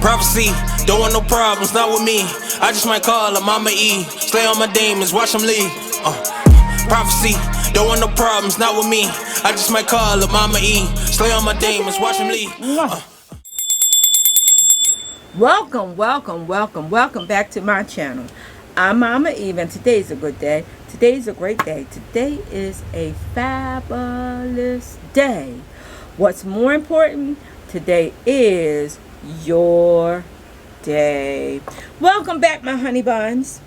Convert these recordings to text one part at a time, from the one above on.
Prophecy, don't want no problems, not with me. I just might call her Mama E. Slay on my demons, watch them leave. Prophecy, don't want no problems, not with me. I just might call her Mama E. Slay on my demons, watch them leave. Welcome back to my channel. I'm Mama Eve, and today's a good day. Today's a great day. Today is a fabulous day. What's more important, today is your day. Welcome back, my honey buns.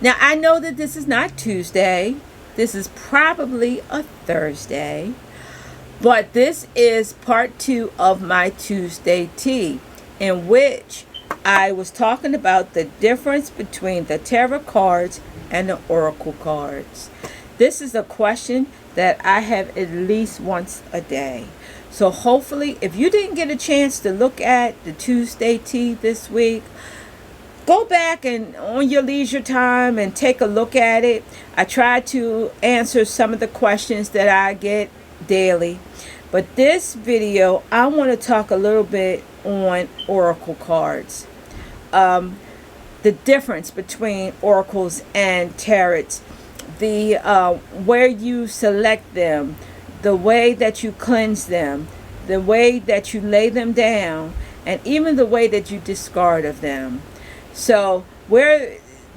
Now, I know that this is not Tuesday. This is probably a Thursday. But this is part 2 of my Tuesday tea, in which I was talking about the difference between the tarot cards and the oracle cards. This is a question that I have at least once a day. So hopefully, if you didn't get a chance to look at the Tuesday tea this week, go back and on your leisure time and take a look at it. I try to answer some of the questions that I get daily. But this video, I want to talk a little bit on oracle cards. The difference between oracles and tarots. The where you select them, the way that you cleanse them, the way that you lay them down, and even the way that you discard of them. So where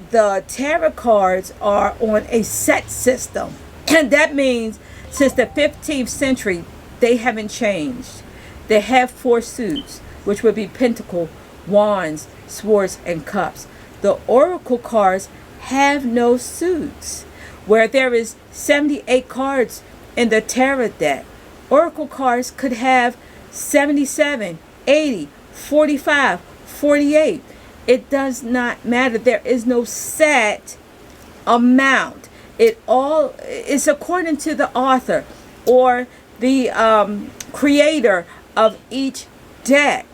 the tarot cards are on a set system, and that means since the 15th century, they haven't changed. They have 4 suits, which would be pentacle, wands, swords, and cups. The oracle cards have no suits. Where there is 78 cards in the tarot deck, oracle cards could have 77, 80, 45, 48. It does not matter. There is no set amount. It all is according to the author or the creator of each deck.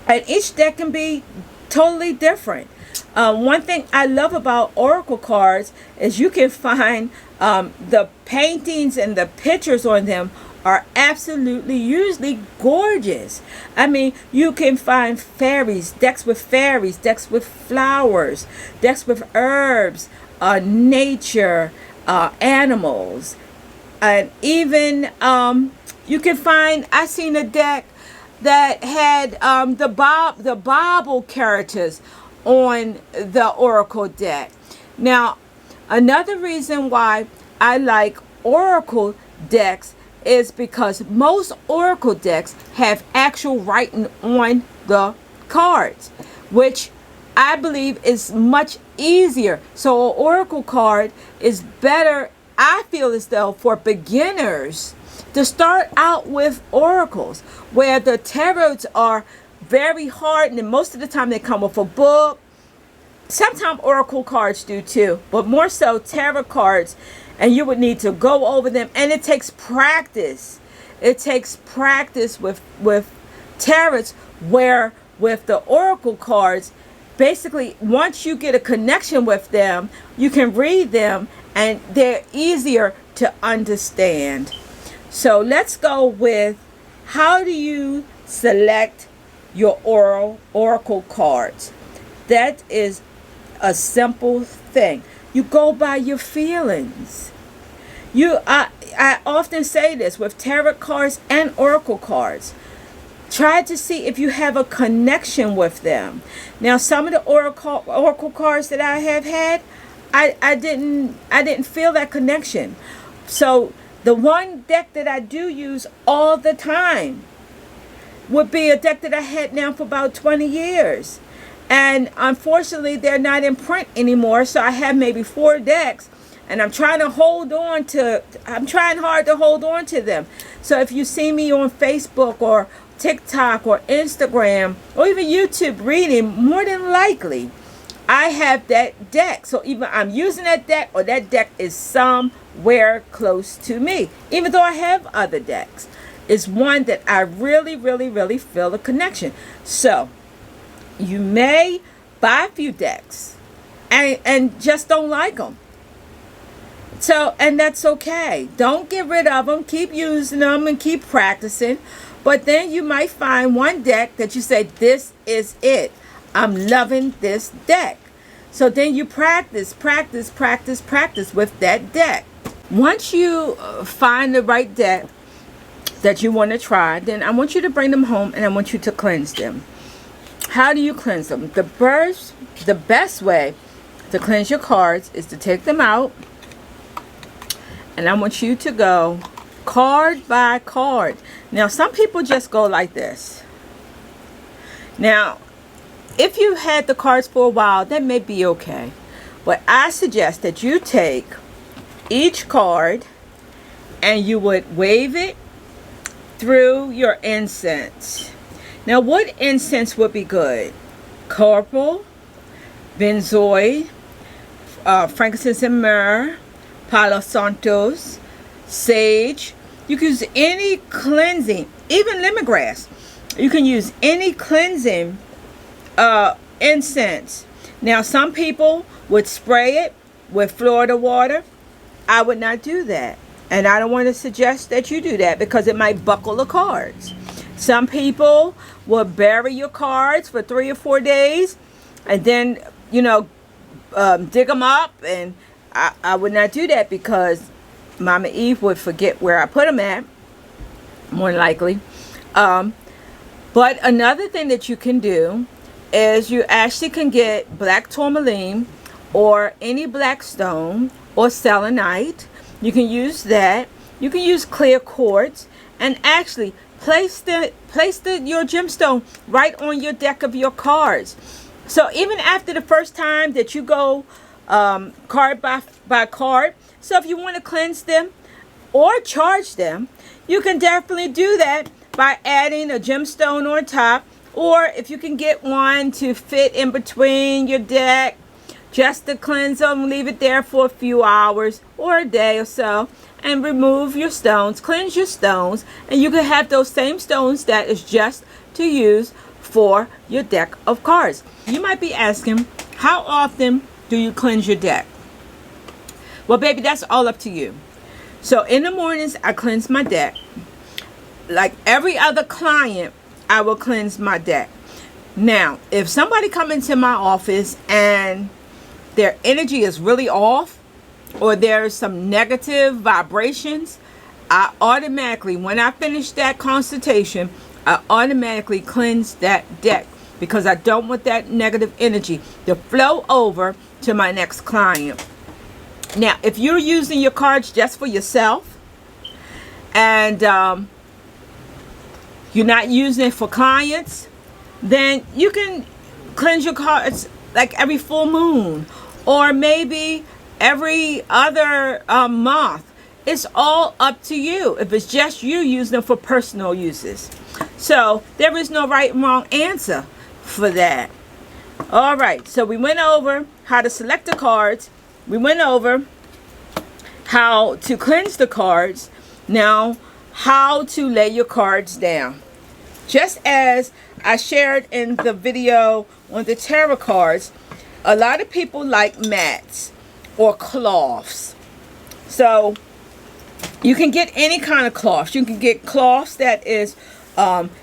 And each deck can be totally different. One thing I love about oracle cards is you can find the paintings and the pictures on them are absolutely usually gorgeous. I mean, you can find fairies, decks with flowers, decks with herbs, nature, animals, and even you can find, I seen a deck that had the Bible characters on the oracle deck. Now, another reason why I like oracle decks is because most oracle decks have actual writing on the cards, which I believe is much easier. So an oracle card is better, I feel as though, for beginners to start out with oracles, where the tarots are very hard, and most of the time they come with a book. Sometimes oracle cards do too, but more so tarot cards, and you would need to go over them, and it takes practice. It takes practice with tarots, where with the oracle cards, basically once you get a connection with them, you can read them and they're easier to understand. So let's go with, how do you select your oracle cards? That is a simple thing. You go by your feelings. I often say this with tarot cards and oracle cards. Try to see if you have a connection with them. Now, some of the oracle cards that I have had, I didn't feel that connection. So the one deck that I do use all the time would be a deck that I had now for about 20 years. And unfortunately, they're not in print anymore. So I have maybe 4 decks, and I'm trying hard to hold on to them. So if you see me on Facebook or TikTok or Instagram or even YouTube reading, more than likely I have that deck. So either I'm using that deck or that deck is somewhere close to me, even though I have other decks. It's one that I really feel a connection. So you may buy a few decks and just don't like them. So, and that's okay. Don't get rid of them. Keep using them and keep practicing. But then you might find one deck that you say, this is it. I'm loving this deck. So then you practice with that deck. Once you find the right deck that you want to try, then I want you to bring them home and I want you to cleanse them. How do you cleanse them? The best way to cleanse your cards is to take them out, and I want you to go card by card. Now, some people just go like this. Now, if you had the cards for a while, that may be okay. But I suggest that you take each card and you would wave it through your incense. Now, what incense would be good? Corporal, benzoid, frankincense and myrrh, palo santos, sage. You can use any cleansing, even lemongrass. You can use any cleansing incense. Now, some people would spray it with Florida water. I would not do that. And I don't want to suggest that you do that because it might buckle the cards. Some people will bury your cards for 3 or 4 days and then, dig them up. And I would not do that because Mama Eve would forget where I put them at, more likely. But another thing that you can do is you actually can get black tourmaline or any black stone or selenite. You can use that. You can use clear quartz and actually place your gemstone right on your deck of your cards. So even after the first time that you go card by card, so if you want to cleanse them or charge them, you can definitely do that by adding a gemstone on top, or if you can get one to fit in between your deck, just to cleanse them, leave it there for a few hours or a day or so, and remove your stones, cleanse your stones, and you can have those same stones that is just to use for your deck of cards. You might be asking, how often do you cleanse your deck? Well, baby, that's all up to you. So in the mornings, I cleanse my deck. Like every other client, I will cleanse my deck. Now, if somebody come into my office and their energy is really off, or there's some negative vibrations, I automatically, when I finish that consultation, I automatically cleanse that deck because I don't want that negative energy to flow over to my next client. Now, if you're using your cards just for yourself and you're not using it for clients, then you can cleanse your cards like every full moon or maybe every other month. It's all up to you if it's just you using them for personal uses. So there is no right and wrong answer for that. All right, so we went over how to select the cards. We went over how to cleanse the cards. Now, how to lay your cards down. Just as I shared in the video on the tarot cards, a lot of people like mats or cloths. So you can get any kind of cloths. You can get cloths that is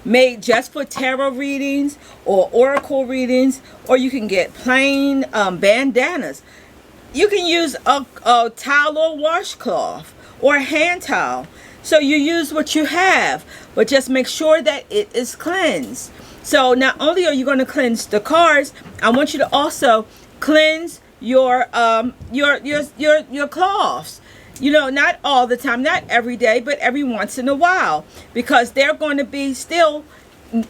made just for tarot readings or oracle readings, or you can get plain bandanas. You can use a towel or washcloth or a hand towel. So you use what you have, but just make sure that it is cleansed. So not only are you going to cleanse the cards, I want you to also cleanse your cloths. Not all the time, not every day, but every once in a while, because they're going to be still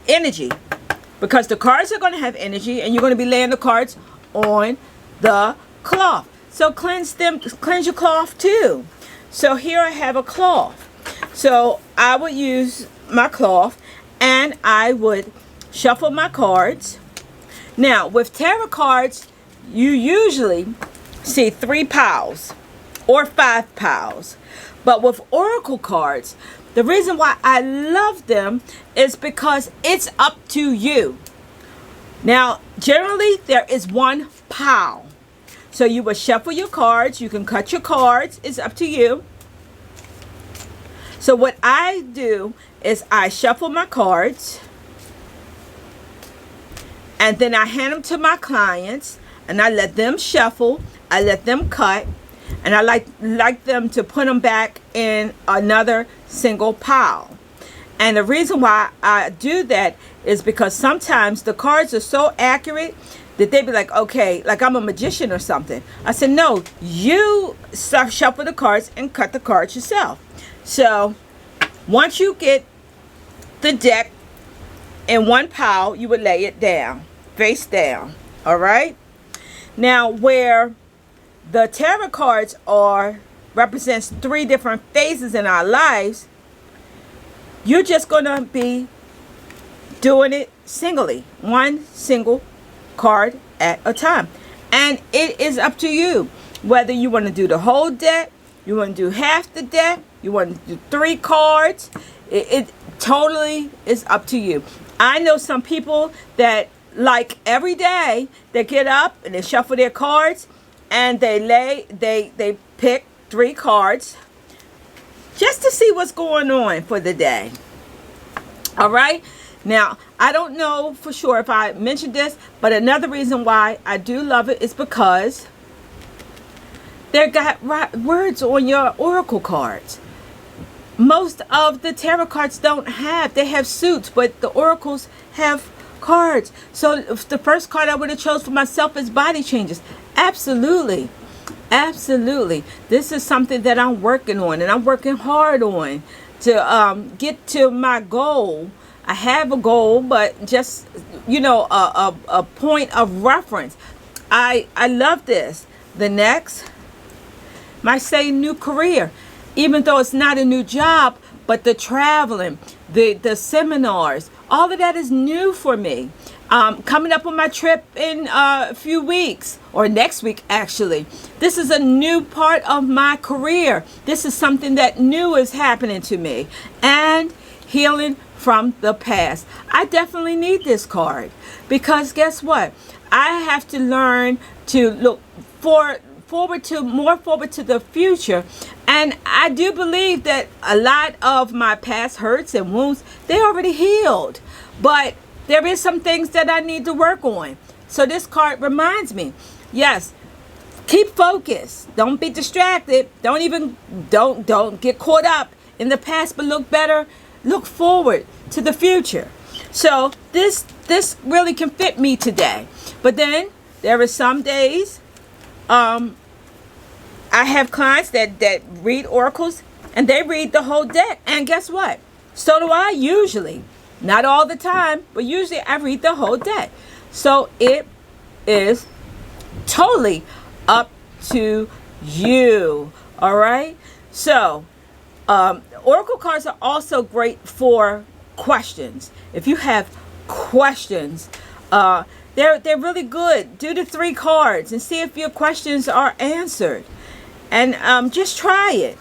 energy. Because the cards are going to have energy, and you're going to be laying the cards on the cloth. So cleanse them, cleanse your cloth too. So here I have a cloth. So I would use my cloth and I would shuffle my cards. Now with tarot cards, you usually see 3 piles or 5 piles. But with oracle cards, the reason why I love them is because it's up to you. Now, generally there is 1 pile. So you will shuffle your cards. You can cut your cards. It's up to you. So what I do is I shuffle my cards, and then I hand them to my clients, and I let them shuffle, I let them cut, and I like them to put them back in another single pile. And the reason why I do that is because sometimes the cards are so accurate that they be like, okay, like I'm a magician or something. I said, no, you shuffle the cards and cut the cards yourself. So once you get the deck in one pile, you would lay it down, face down. All right. Now, where the tarot cards represents 3 different phases in our lives, you're just going to be doing it singly, one single card at a time. And it is up to you whether you want to do the whole deck, you want to do half the deck, you want to do 3 cards. It totally is up to you. I know some people that like every day they get up and they shuffle their cards and they pick 3 cards just to see what's going on for the day. All right. Now, I don't know for sure if I mentioned this, but another reason why I do love it is because they got words on your oracle cards. Most of the tarot cards don't have. They have suits, but the oracles have cards. So if the first card I would have chose for myself is body changes. Absolutely. Absolutely. This is something that I'm working on, and I'm working hard on to get to my goal. I have a goal, but just, a point of reference. I love this. The next might say new career, even though it's not a new job, but the traveling, the seminars, all of that is new for me. Coming up on my trip in a few weeks, or next week actually. This is a new part of my career. This is something that new is happening to me. And healing from the past. I definitely need this card because guess what? I have to learn to look forward to the future. And I do believe that a lot of my past hurts and wounds, they already healed. But there is some things that I need to work on. So this card reminds me, yes, keep focused. Don't be distracted. Don't get caught up in the past, but look forward to the future. So this really can fit me today. But then there are some days I have clients that read oracles and they read the whole deck. And guess what? So do I usually. Not all the time, but usually I read the whole deck. So it is totally up to you. All right. So oracle cards are also great for questions. If you have questions, they're really good. Do the 3 cards and see if your questions are answered. And just try it.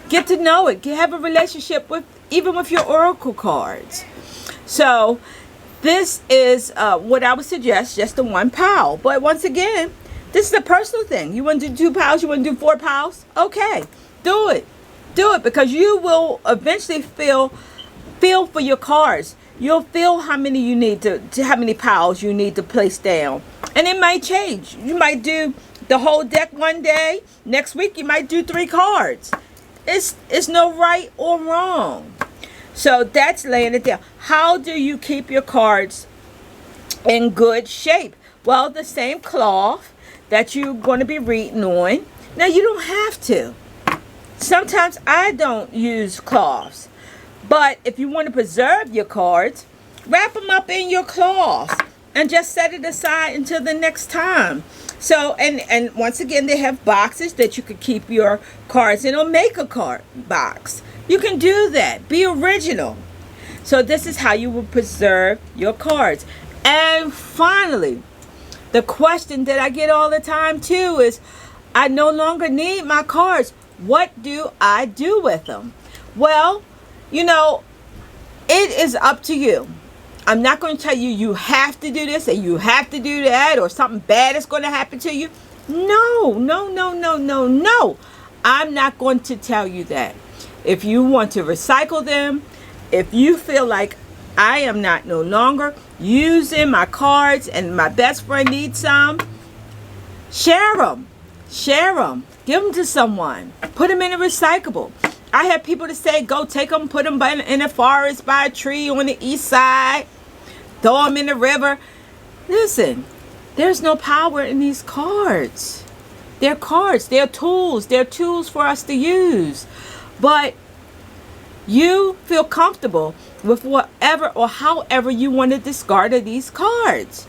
Get to know it. Have a relationship even with your oracle cards. So this is what I would suggest, just the 1 pile. But once again, this is a personal thing. You want to do 2 piles? You want to do 4 piles? Okay, do it. Do it because you will eventually feel for your cards. You'll feel how many you need how many piles you need to place down. And it might change. You might do the whole deck one day. Next week you might do 3 cards. It's no right or wrong. So that's laying it down. How do you keep your cards in good shape? Well, the same cloth that you're going to be reading on. Now, you don't have to. Sometimes I don't use cloths. But if you want to preserve your cards, wrap them up in your cloth and just set it aside until the next time. So, and once again, they have boxes that you could keep your cards in, or make a card box. You can do that. Be original. So this is how you will preserve your cards. And finally, the question that I get all the time too is, I no longer need my cards. What do I do with them? Well, it is up to you. I'm not going to tell you you have to do this and you have to do that, or something bad is going to happen to you. No. I'm not going to tell you that. If you want to recycle them, if you feel like I am not no longer using my cards and my best friend needs some, share them. Share them. Give them to someone. Put them in a recyclable. I have people to say, go take them, put them in a forest by a tree on the east side. Throw them in the river. Listen, there's no power in these cards. They're cards. They're tools. They're tools for us to use. But you feel comfortable with whatever or however you want to discard of these cards.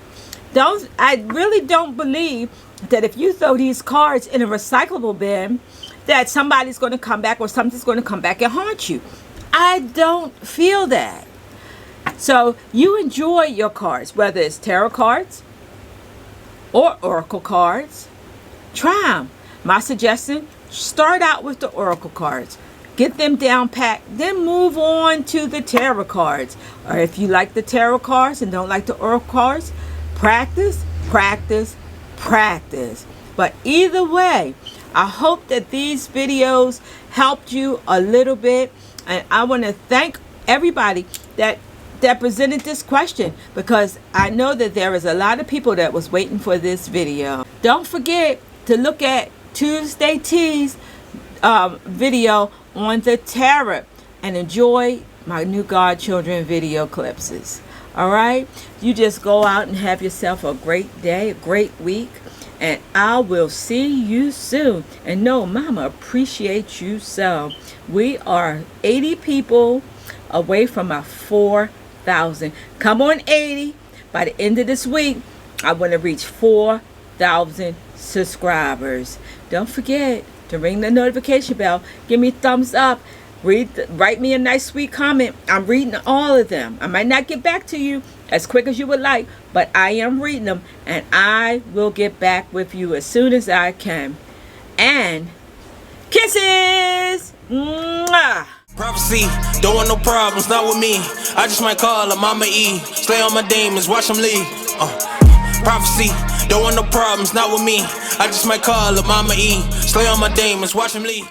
I really don't believe that if you throw these cards in a recyclable bin, that somebody's going to come back or something's going to come back and haunt you. I don't feel that. So you enjoy your cards, whether it's tarot cards or oracle cards. Try them. My suggestion, start out with the oracle cards. Get them down pat, then move on to the tarot cards. Or if you like the tarot cards and don't like the oracle cards, practice, practice, practice. But either way, I hope that these videos helped you a little bit. And I want to thank everybody that presented this question, because I know that there is a lot of people that was waiting for this video. Don't forget to look at Tuesday Tea's video on the tarot and enjoy my new godchildren video clips. All right, you just go out and have yourself a great day, a great week, and I will see you soon. And no, Mama appreciates you so. We are 80 people away from our 4,000. Come on, 80. By the end of this week, I want to reach 4,000 subscribers. Don't forget to ring the notification bell. Give me a thumbs up. Write me a nice sweet comment. I'm reading all of them. I might not get back to you as quick as you would like, but I am reading them, and I will get back with you as soon as I can. And kisses. Mwah. Prophecy, don't want no problems, not with me. I just might call her Mama E. Slay on my demons, watch them leave. Prophecy, don't want no problems, not with me. I just might call her Mama E. Slay on my demons, watch them leave.